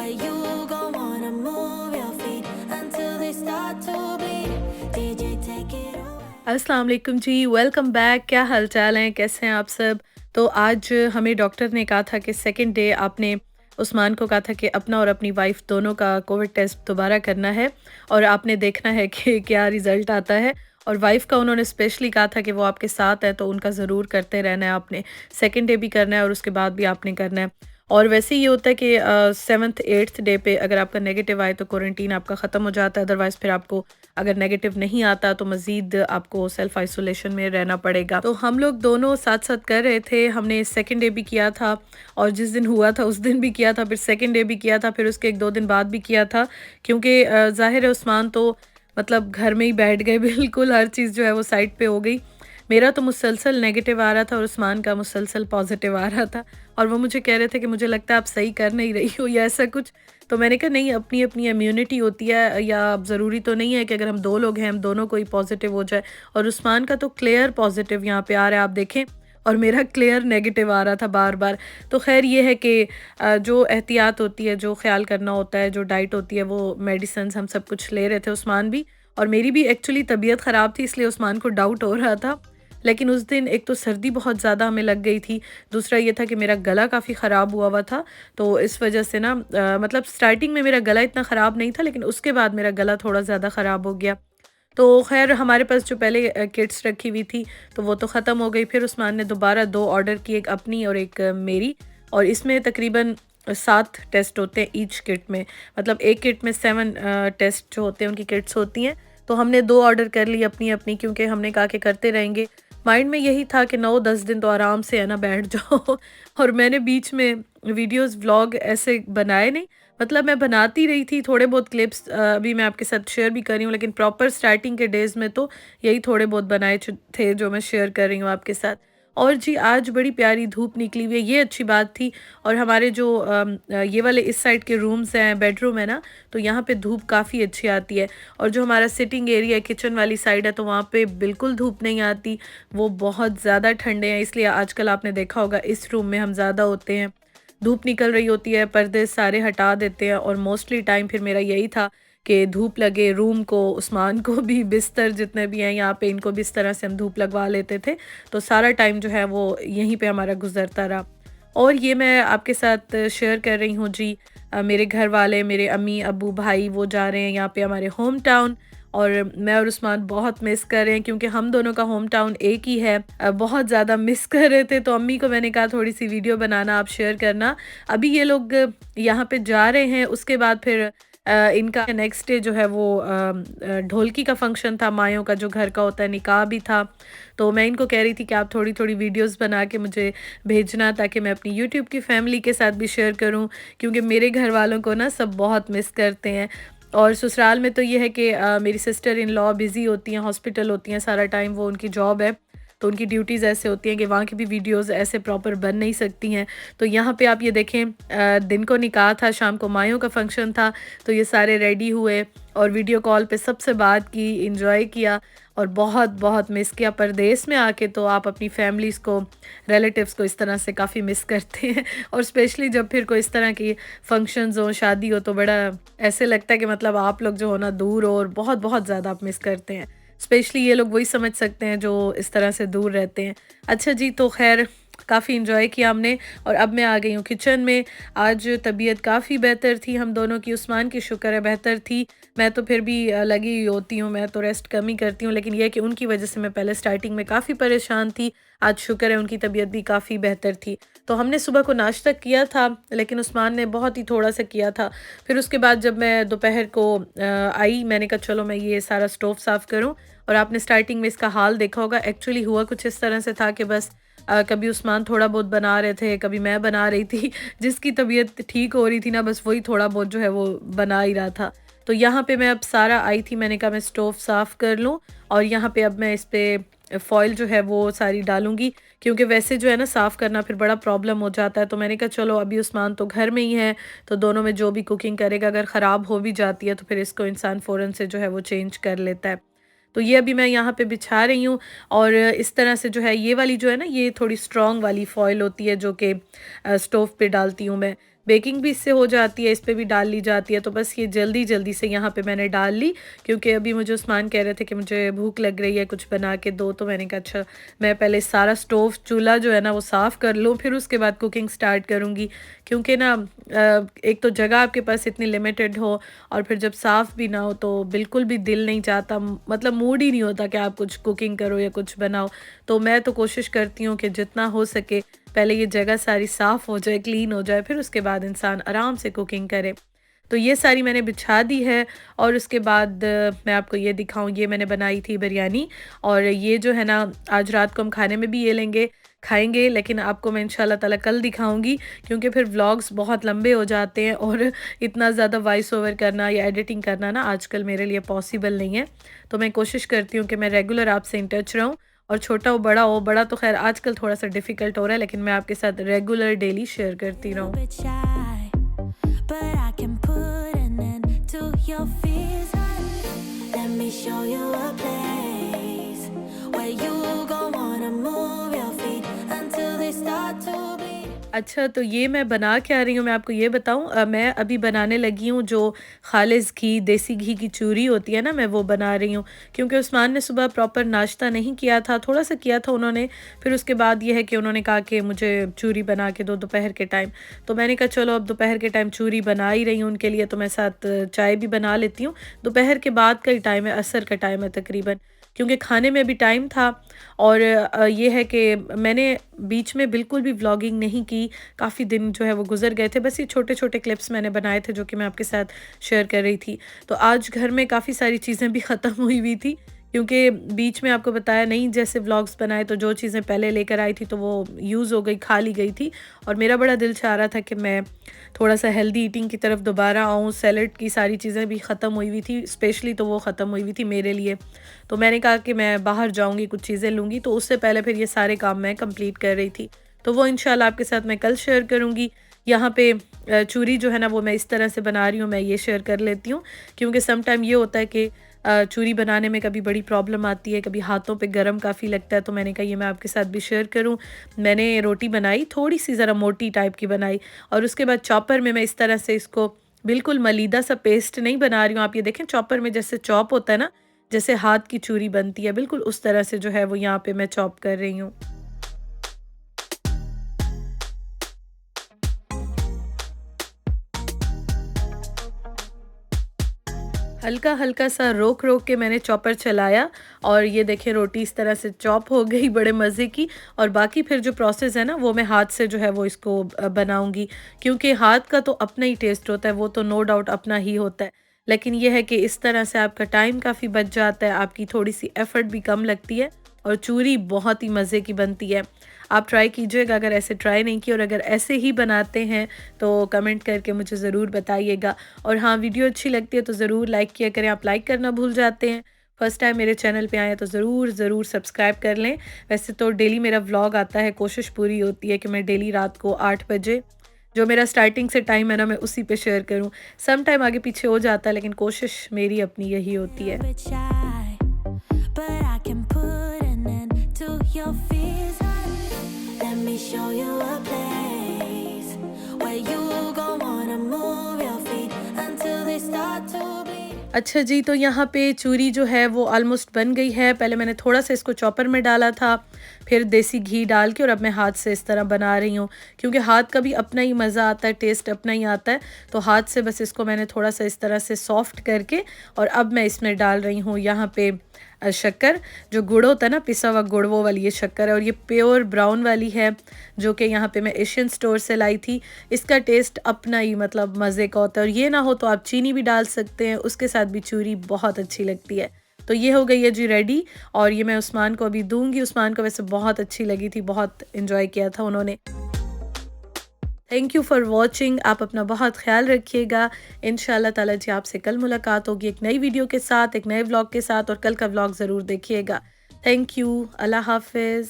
why you gon' wanna move your feet until they start to bleed. DJ take it away. अस्सलाम वालेकुम जी, welcome back. क्या हाल चाल हैं, कैसे हैं आप सब? तो आज हमें डॉक्टर ने कहा था कि सेकंड डे आपने उस्मान को कहा था कि अपना और अपनी वाइफ दोनों का कोविड टेस्ट दोबारा करना है और आपने देखना है कि क्या रिज़ल्ट आता है। और वाइफ का उन्होंने स्पेशली कहा था कि वो आपके साथ है तो उनका ज़रूर करते रहना है आपने। सेकंड डे भी करना है और उसके बाद भी आपने करना है। और वैसे ये होता है कि 7th 8th डे पे अगर आपका नेगेटिव आए तो क्वारंटीन आपका ख़त्म हो जाता है, अदरवाइज़ फिर आपको अगर नेगेटिव नहीं आता तो मज़ीद आपको सेल्फ़ आइसोलेशन में रहना पड़ेगा। तो हम लोग दोनों साथ-साथ कर रहे थे, हमने सेकंड डे भी किया था और जिस दिन हुआ था उस दिन भी किया था, फिर सेकंड डे भी किया था, फिर उसके 1-2 दिन बाद भी किया था क्योंकि ज़ाहिर है उस्मान तो मतलब घर में ही बैठ गए बिल्कुल हर चीज़ जो है वो साइड पे हो गई। मेरा तो मुसलसल नेगेटिव आ रहा था और उस्मान का मुसलसल पॉजिटिव आ रहा था और वो मुझे कह रहे थे कि मुझे लगता है आप सही कर नहीं रही हो या ऐसा कुछ। तो मैंने कहा नहीं, अपनी अपनी इम्यूनिटी होती है, या ज़रूरी तो नहीं है कि अगर हम 2 लोग हैं हम दोनों को ही पॉजिटिव हो जाए। और उस्मान का तो क्लियर पॉजिटिव यहाँ पे आ रहा है, आप देखें, और मेरा क्लियर नेगेटिव आ रहा था बार बार। तो खैर ये है कि जो एहतियात होती है, जो ख्याल करना होता है, जो डाइट होती है, वो मेडिसिन हम सब कुछ ले रहे थे, उस्मान भी। और मेरी भी एक्चुअली तबीयत ख़राब थी इसलिए उस्मान को डाउट हो रहा था। लेकिन उस दिन एक तो सर्दी बहुत ज़्यादा हमें लग गई थी, दूसरा ये था कि मेरा गला काफ़ी ख़राब हुआ था। तो इस वजह से ना मतलब स्टार्टिंग में मेरा गला इतना ख़राब नहीं था, लेकिन उसके बाद मेरा गला थोड़ा ज़्यादा ख़राब हो गया। तो ख़ैर हमारे पास जो पहले किट्स रखी हुई थी तो वो तो ख़त्म हो गई। फिर उस्मान ने दोबारा 2 ऑर्डर की, एक अपनी और एक मेरी, और इसमें तकरीबन 7 टेस्ट होते हैं ईच किट में। मतलब एक किट में 7 टेस्ट जो होते हैं उनकी किट्स होती हैं। तो हमने 2 ऑर्डर कर ली अपनी-अपनी, क्योंकि हमने कहा कि करते रहेंगे। माइंड में यही था कि 9-10 दिन तो आराम से है ना बैठ जाओ और मैंने बीच में वीडियोज़ व्लॉग ऐसे बनाए नहीं, मतलब मैं बनाती रही थी थोड़े बहुत क्लिप्स, अभी मैं आपके साथ शेयर भी कर रही हूँ, लेकिन प्रॉपर स्टार्टिंग के डेज़ में तो यही थोड़े बहुत बनाए थे जो मैं शेयर कर रही हूँ आपके साथ। और जी आज बड़ी प्यारी धूप निकली हुई है, ये अच्छी बात थी। और हमारे जो ये वाले इस साइड के रूम्स हैं, बेडरूम है ना, तो यहाँ पे धूप काफ़ी अच्छी आती है। और जो हमारा सिटिंग एरिया है, किचन वाली साइड है, तो वहाँ पे बिल्कुल धूप नहीं आती, वो बहुत ज़्यादा ठंडे हैं। इसलिए आजकल आपने देखा होगा इस रूम में हम ज़्यादा होते हैं। धूप निकल रही होती है, पर्दे सारे हटा देते हैं, और मोस्टली टाइम फिर मेरा यही था कि धूप लगे रूम को, उस्मान को भी, बिस्तर जितने भी हैं यहाँ पे इनको भी इस तरह से हम धूप लगवा लेते थे। तो सारा टाइम जो है वो यहीं पे हमारा गुजरता रहा। और ये मैं आपके साथ शेयर कर रही हूँ जी, मेरे घर वाले, मेरे अम्मी अब्बू भाई, वो जा रहे हैं यहाँ पे हमारे होम टाउन, और मैं और उस्मान बहुत मिस कर रहे हैं क्योंकि हम दोनों का होम टाउन एक ही है। बहुत ज़्यादा मिस कर रहे थे, तो अम्मी को मैंने कहा थोड़ी सी वीडियो बनाना, आप शेयर करना। अभी ये लोग यहाँ पे जा रहे हैं, उसके बाद फिर इनका नेक्स्ट डे जो है वो ढोलकी का फंक्शन था, मायों का जो घर का होता है, निकाह भी था। तो मैं इनको कह रही थी कि आप थोड़ी थोड़ी वीडियोस बना के मुझे भेजना, ताकि मैं अपनी यूट्यूब की फैमिली के साथ भी शेयर करूं, क्योंकि मेरे घर वालों को ना सब बहुत मिस करते हैं। और ससुराल में तो ये है कि मेरी सिस्टर इन लॉ बिज़ी होती हैं, हॉस्पिटल होती हैं सारा टाइम, वो उनकी जॉब है, तो उनकी ड्यूटीज़ ऐसे होती हैं कि वहाँ की भी वीडियोस ऐसे प्रॉपर बन नहीं सकती हैं। तो यहाँ पे आप ये देखें, दिन को निकाह था, शाम को मायों का फंक्शन था, तो ये सारे रेडी हुए और वीडियो कॉल पे सबसे बात की, इंजॉय किया, और बहुत बहुत मिस किया। परदेस में आके तो आप अपनी फैमिलीज़ को, रिलेटिव्स को इस तरह से काफ़ी मिस करते हैं और स्पेशली जब फिर कोई इस तरह की फंक्शंस हो, शादी हो, तो बड़ा ऐसे लगता है कि मतलब आप लोग जो हो ना दूर हो, और बहुत बहुत ज़्यादा आप मिस करते हैं। स्पेशली ये लोग वही समझ सकते हैं जो इस तरह से दूर रहते हैं। अच्छा जी, तो खैर काफ़ी इंजॉय किया हमने, और अब मैं आ गई हूँ किचन में। आज तबीयत काफ़ी बेहतर थी हम दोनों की, उस्मान की शुक्र है बेहतर थी। मैं तो फिर भी लगी हुई होती हूँ, मैं तो रेस्ट कम ही करती हूँ, लेकिन यह है कि उनकी वजह से मैं पहले स्टार्टिंग में काफ़ी परेशान थी। आज शुक्र है उनकी तबीयत भी काफ़ी बेहतर थी। तो हमने सुबह को नाश्ता किया था, लेकिन उस्मान ने बहुत ही थोड़ा सा किया था। फिर उसके बाद जब मैं दोपहर को आई, मैंने कहा चलो मैं ये सारा स्टोव साफ़ करूँ। और आपने स्टार्टिंग में इसका हाल देखा होगा, एक्चुअली हुआ कुछ इस तरह से था कि बस कभी उस्मान थोड़ा बहुत बना रहे थे, कभी मैं बना रही थी जिसकी तबीयत ठीक हो रही थी ना, बस वही थोड़ा बहुत जो है वो बना ही रहा था। तो यहाँ पे मैं अब सारा आई थी, मैंने कहा मैं स्टोव साफ़ कर लूँ, और यहाँ पे अब मैं इस पे फॉइल जो है वो सारी डालूँगी, क्योंकि वैसे जो है ना साफ़ करना फिर बड़ा प्रॉब्लम हो जाता है। तो मैंने कहा चलो अभी उस्मान तो घर में ही है, तो दोनों में जो भी कुकिंग करेगा, अगर ख़राब हो भी जाती है तो फिर इसको इंसान फ़ौरन से जो है वो चेंज कर लेता है। तो ये अभी मैं यहाँ पे बिछा रही हूँ, और इस तरह से जो है ये वाली जो है ना, ये थोड़ी स्ट्रॉन्ग वाली फ़ॉइल होती है जो कि स्टोव पे डालती हूँ मैं। बेकिंग भी इससे हो जाती है, इस पे भी डाल ली जाती है। तो बस ये जल्दी-जल्दी से यहाँ पे मैंने डाल ली, क्योंकि अभी मुझे उस्मान कह रहे थे कि मुझे भूख लग रही है, कुछ बना के दो। तो मैंने कहा अच्छा, मैं पहले सारा स्टोव चूल्हा जो है ना वो साफ़ कर लूँ, फिर उसके बाद कुकिंग स्टार्ट करूँगी। क्योंकि ना एक तो जगह आपके पास इतनी लिमिटेड हो, और फिर जब साफ़ भी ना हो तो बिल्कुल भी दिल नहीं चाहता, मतलब मूड ही नहीं होता कि आप कुछ कुकिंग करो या कुछ बनाओ। तो मैं तो कोशिश करती हूँ कि जितना हो सके पहले ये जगह सारी साफ़ हो जाए, क्लीन हो जाए, फिर उसके बाद इंसान आराम से कुकिंग करे। तो ये सारी मैंने बिछा दी है, और उसके बाद मैं आपको ये दिखाऊँ, ये मैंने बनाई थी बिरयानी, और ये जो है ना आज रात को हम खाने में भी ये लेंगे, खाएँगे, लेकिन आपको मैं इंशाल्लाह ताला कल दिखाऊँगी, क्योंकि फिर व्लॉग्स बहुत लंबे हो जाते हैं और इतना ज़्यादा वॉइस ओवर करना या एडिटिंग करना ना आजकल मेरे लिए पॉसिबल नहीं है। तो मैं कोशिश करती हूँ कि मैं रेगुलर आपसे इन टच रहूँ, और छोटा हो, बड़ा तो ख़ैर आजकल थोड़ा-सा डिफ़िकल्ट हो रहा है, लेकिन मैं आपके साथ रेगुलर डेली शेयर करती रहूँ। bit shy, but I can put an end to your fears. Let me show you a place where you gon' wanna move your feet until they start to bleed. अच्छा, तो ये मैं बना क्या रही हूँ, मैं आपको ये बताऊँ, मैं अभी बनाने लगी हूँ जो खालिस घी, देसी घी की चूरी होती है ना, मैं वो बना रही हूँ। क्योंकि उस्मान ने सुबह प्रॉपर नाश्ता नहीं किया था, थोड़ा-सा किया था उन्होंने, फिर उसके बाद ये है कि उन्होंने कहा कि मुझे चूरी बना के दो दोपहर के टाइम। तो मैंने कहा चलो अब दोपहर के टाइम चूरी बना ही रही हूँ उनके लिए, तो मैं साथ चाय भी बना लेती हूँ। दोपहर के बाद का ही टाइम है, असर का टाइम है तकरीबन, क्योंकि खाने में भी टाइम था। और ये है कि मैंने बीच में बिल्कुल भी व्लॉगिंग नहीं की, काफ़ी दिन जो है वो गुज़र गए थे, बस ये छोटे-छोटे क्लिप्स मैंने बनाए थे जो कि मैं आपके साथ शेयर कर रही थी। तो आज घर में काफ़ी सारी चीज़ें भी ख़त्म हुई थी, क्योंकि बीच में आपको बताया नहीं, जैसे व्लॉग्स बनाए तो जो चीज़ें पहले लेकर आई थी तो वो यूज़ हो गई, खा ली गई थी, और मेरा बड़ा दिल चाह रहा था कि मैं थोड़ा-सा हेल्दी ईटिंग की तरफ दोबारा आऊँ। सैलेड की सारी चीज़ें भी ख़त्म हुई थी, स्पेशली तो वो ख़त्म हुई थी मेरे लिए। तो मैंने कहा कि मैं बाहर जाऊँगी, कुछ चीज़ें लूँगी, तो उससे पहले फिर ये सारे काम मैं कंप्लीट कर रही थी। तो वो इंशाल्लाह आपके साथ मैं कल शेयर करूँगी। यहाँ पे चूरी जो है ना वो मैं इस तरह से बना रही हूँ, मैं ये शेयर कर लेती हूँ, क्योंकि सम टाइम ये होता है कि चूरी बनाने में कभी बड़ी प्रॉब्लम आती है, कभी हाथों पे गरम काफ़ी लगता है, तो मैंने कहा ये मैं आपके साथ भी शेयर करूँ। मैंने रोटी बनाई, थोड़ी-सी ज़रा मोटी टाइप की बनाई, और उसके बाद चॉपर में मैं इस तरह से इसको बिल्कुल मलीदा सा पेस्ट नहीं बना रही हूँ। आप ये देखें चॉपर में जैसे चॉप होता है ना, जैसे हाथ की चूरी बनती है, बिल्कुल उस तरह से जो है वो यहाँ पे मैं चॉप कर रही हूँ। हल्का-हल्का सा रोक-रोक के मैंने चॉपर चलाया, और ये देखिए रोटी इस तरह से चॉप हो गई बड़े मज़े की। और बाकी फिर जो प्रोसेस है ना वो मैं हाथ से जो है वो इसको बनाऊँगी, क्योंकि हाथ का तो अपना ही टेस्ट होता है, वो तो नो डाउट अपना ही होता है। लेकिन ये है कि इस तरह से आपका टाइम काफ़ी बच जाता है, आपकी थोड़ी-सी एफ़र्ट भी कम लगती है, और चूरी बहुत ही मज़े की बनती है। आप ट्राई कीजिएगा अगर ऐसे ट्राई नहीं की, और अगर ऐसे ही बनाते हैं तो कमेंट करके मुझे ज़रूर बताइएगा। और हाँ, वीडियो अच्छी लगती है तो ज़रूर लाइक किया करें, आप लाइक करना भूल जाते हैं। फर्स्ट टाइम मेरे चैनल पे आए हैं तो ज़रूर सब्सक्राइब कर लें। वैसे तो डेली मेरा व्लॉग आता है, कोशिश पूरी होती है कि मैं डेली रात को 8 बजे जो मेरा स्टार्टिंग से टाइम है ना मैं उसी पे शेयर करूँ। सम टाइम आगे पीछे हो जाता है, लेकिन कोशिश मेरी अपनी यही होती है। Bit shy, but I can put an end to your fears. Let me show you a place where you gon' wanna move your feet until they start to bleed. अच्छा जी, तो यहाँ पे चूरी जो है वो ऑलमोस्ट बन गई है। पहले मैंने थोड़ा-सा इसको चॉपर में डाला था, फिर देसी घी डाल के, और अब मैं हाथ से इस तरह बना रही हूँ, क्योंकि हाथ का भी अपना ही मज़ा आता है, टेस्ट अपना ही आता है। तो हाथ से बस इसको मैंने थोड़ा-सा इस तरह से सॉफ्ट करके, और अब मैं इसमें डाल रही हूँ यहाँ पे शक्कर, जो गुड़ होता है ना, पिसा हुआ गुड़, वो वाली ये शक्कर है, और ये प्योर ब्राउन वाली है, जो कि यहाँ पे मैं एशियन स्टोर से लाई थी। इसका टेस्ट अपना ही मतलब मज़े का होता है, और ये ना हो तो आप चीनी भी डाल सकते हैं, उसके साथ भी चूरी बहुत अच्छी लगती है। तो ये हो गई है जी रेडी, और ये मैं उस्मान को अभी दूँगी। उस्मान को वैसे बहुत अच्छी लगी थी, बहुत एन्जॉय किया था उन्होंने। Thank you for watching. आप अपना बहुत ख्याल रखिएगा। इंशाल्लाह ताला जी आपसे कल मुलाकात होगी एक नई वीडियो के साथ, एक नए व्लॉग के साथ, और कल का व्लॉग ज़रूर देखिएगा। Thank you. अल्लाह हाफ़िज़।